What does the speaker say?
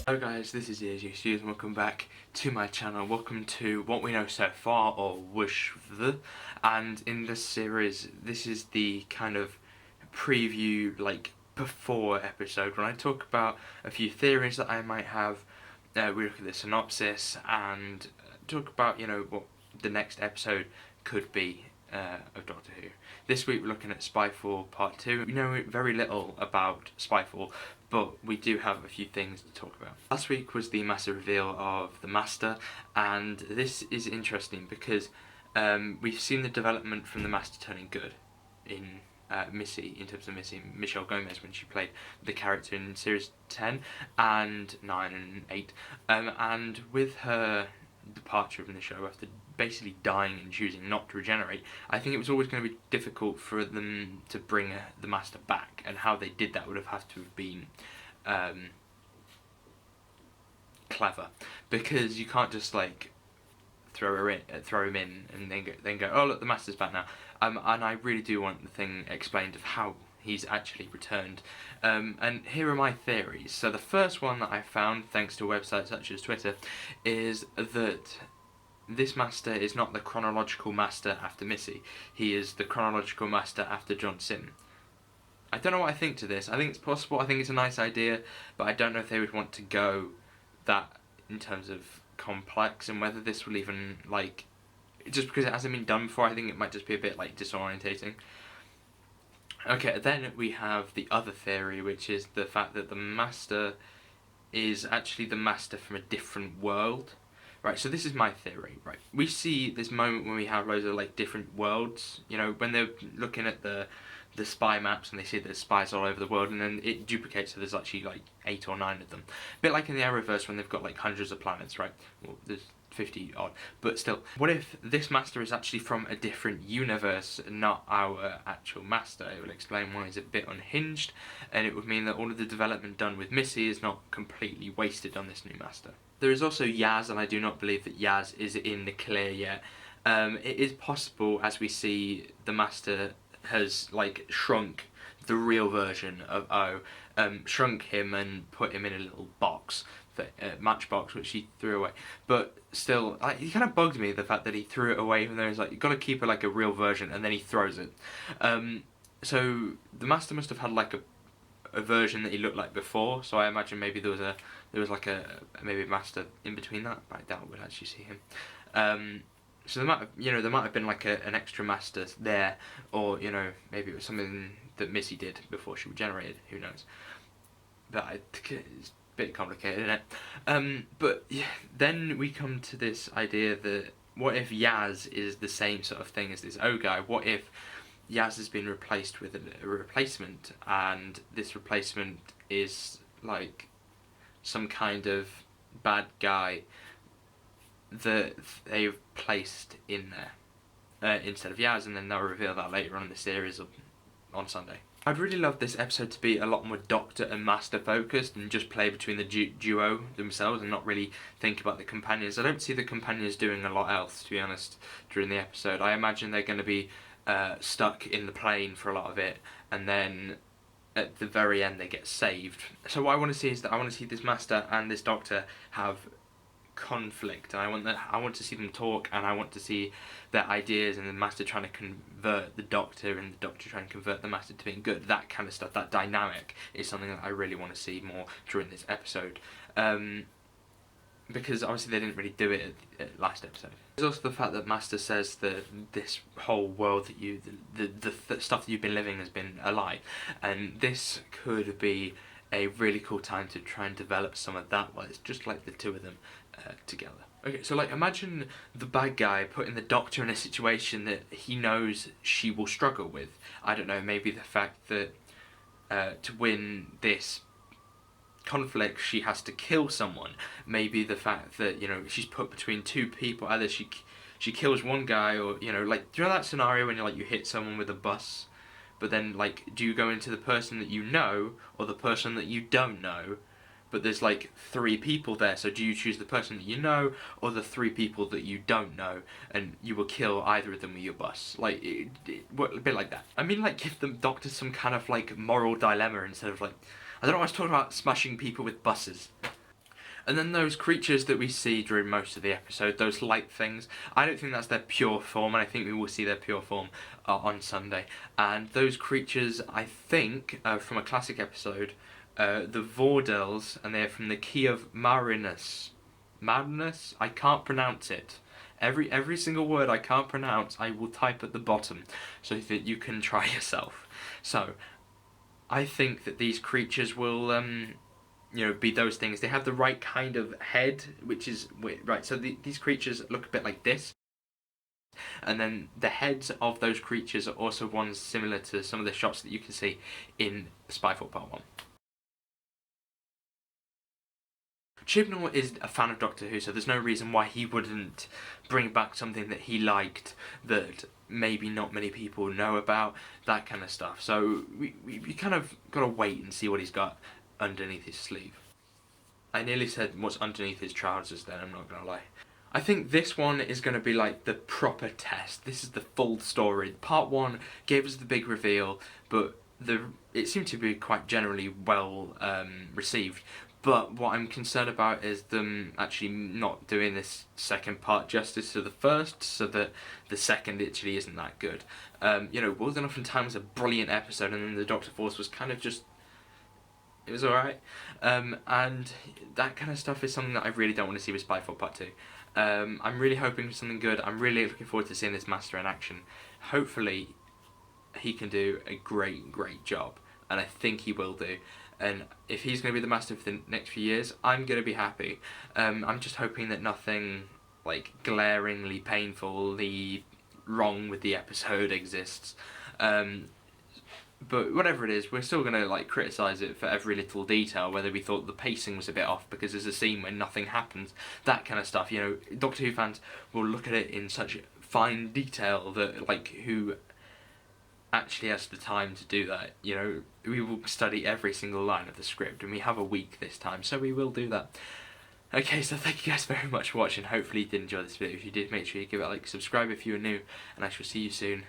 Hello guys, this is EAG and welcome back to my channel. Welcome to What We Know So Far, or Wish the. And in this series, this is the kind of preview, like, before episode, when I talk about a few theories that I might have. We look at the synopsis and talk about, what the next episode could be of Doctor Who. This week we're looking at Spyfall Part 2. We know very little about Spyfall, but we do have a few things to talk about. Last week was the massive reveal of the Master, and this is interesting because we've seen the development from the Master turning good in Missy, in terms of Missy, Michelle Gomez, when she played the character in Series 10 and 9 and 8. And with her departure from the show after basically dying and choosing not to regenerate, I think it was always going to be difficult for them to bring the Master back, and how they did that would have had to have been clever, because you can't just like throw him in and then go, oh look, the Master's back now. And I really do want the thing explained of how he's actually returned. And here are my theories. So the first one that I found, thanks to websites such as Twitter, is that this Master is not the chronological Master after Missy. He is the chronological Master after John Sim. I don't know what I think to this. I think it's possible, I think it's a nice idea, but I don't know if they would want to go that in terms of complex, and whether this will even, like, just because it hasn't been done before, I think it might just be a bit, like, disorientating. Okay, then we have the other theory, which is the fact that the Master is actually the Master from a different world. Right, so this is my theory, right? We see this moment when we have loads of, like, different worlds, when they're looking at the spy maps and they see there's spies all over the world, and then it duplicates, so there's actually, like, 8 or 9 of them. A bit like in the Arrowverse when they've got, like, hundreds of planets, right? Well, there's 50 odd, but still. What if this Master is actually from a different universe, not our actual Master? It will explain why he's a bit unhinged, and it would mean that all of the development done with Missy is not completely wasted on this new Master. There is also Yaz, and I do not believe that Yaz is in the clear yet. It is possible, as we see, the Master has, like, shrunk the real version of O, shrunk him and put him in a little box, matchbox, which he threw away. But still, he kind of bugged me, the fact that he threw it away, even though he's like, you've got to keep it like a real version, and then he throws it. So the Master must have had, like, a version that he looked like before, so I imagine maybe there was like a maybe a Master in between that, but I doubt we'll actually see him. So there might have been like an extra Master there, or maybe it was something that Missy did before she regenerated. Who knows? But I think it's a bit complicated, isn't it? But yeah, then we come to this idea that what if Yaz is the same sort of thing as this O guy? What if Yaz has been replaced with a replacement, and this replacement is like some kind of bad guy that they've placed in there instead of Yaz, and then they'll reveal that later on in the series on Sunday. I'd really love this episode to be a lot more Doctor and Master focused, and just play between the duo themselves and not really think about the companions. I don't see the companions doing a lot else, to be honest, during the episode. I imagine they're going to be stuck in the plane for a lot of it, and then at the very end they get saved. So what I want to see is that I want to see this Master and this Doctor have conflict, and I want to see them talk, and I want to see their ideas, and the Master trying to convert the Doctor, and the Doctor trying to convert the Master to being good. That kind of stuff, that dynamic, is something that I really want to see more during this episode. Because obviously they didn't really do it at last episode. There's also the fact that Master says that this whole world that the stuff that you've been living has been a lie, and this could be a really cool time to try and develop some of that. Well, it's just like the two of them together. Okay, so like imagine the bad guy putting the Doctor in a situation that he knows she will struggle with. I don't know, maybe the fact that to win this conflict she has to kill someone. Maybe the fact that she's put between two people. Either she kills one guy, or like, do you know that scenario when you hit someone with a bus, but then like, do you go into the person that you know or the person that you don't know? But there's like 3 people there, so do you choose the person that you know or the 3 people that you don't know, and you will kill either of them with your bus? Like, a bit like that. I mean, like, give the Doctor some kind of like moral dilemma instead of like, I don't know, I was talking about smashing people with buses. And then those creatures that we see during most of the episode, those light things, I don't think that's their pure form, and I think we will see their pure form on Sunday. And those creatures, I think, from a classic episode, the Vordels, and they're from the Key of Marinus. Marinus? I can't pronounce it. Every single word I can't pronounce, I will type at the bottom so that you can try yourself. So, I think that these creatures will, be those things. They have the right kind of head, which is right. So these creatures look a bit like this, and then the heads of those creatures are also ones similar to some of the shots that you can see in Spyfall Part 1. Chibnall is a fan of Doctor Who, so there's no reason why he wouldn't bring back something that he liked that maybe not many people know about, that kind of stuff. So we kind of got to wait and see what he's got underneath his sleeve. I nearly said what's underneath his trousers then, I'm not going to lie. I think this one is going to be like the proper test. This is the full story. Part 1 gave us the big reveal, but it seemed to be quite generally well received. But what I'm concerned about is them actually not doing this second part justice to the first, so that the second actually isn't that good. World Enough in Time was a brilliant episode, and then the Doctor Force was kind of just... it was alright. And that kind of stuff is something that I really don't want to see with Spyfall Part 2. I'm really hoping for something good. I'm really looking forward to seeing this Master in action. Hopefully he can do a great job, and I think he will do. And if he's going to be the Master for the next few years, I'm going to be happy. I'm just hoping that nothing like glaringly painfully wrong with the episode exists. But whatever it is, we're still going to criticise it for every little detail, whether we thought the pacing was a bit off because there's a scene where nothing happens, that kind of stuff. Doctor Who fans will look at it in such fine detail that who actually has the time to do that. We will study every single line of the script, and we have a week this time, so we will do that. Okay, so thank you guys very much for watching. Hopefully you did enjoy this video. If you did, make sure you give it a like, subscribe if you are new, and I shall see you soon.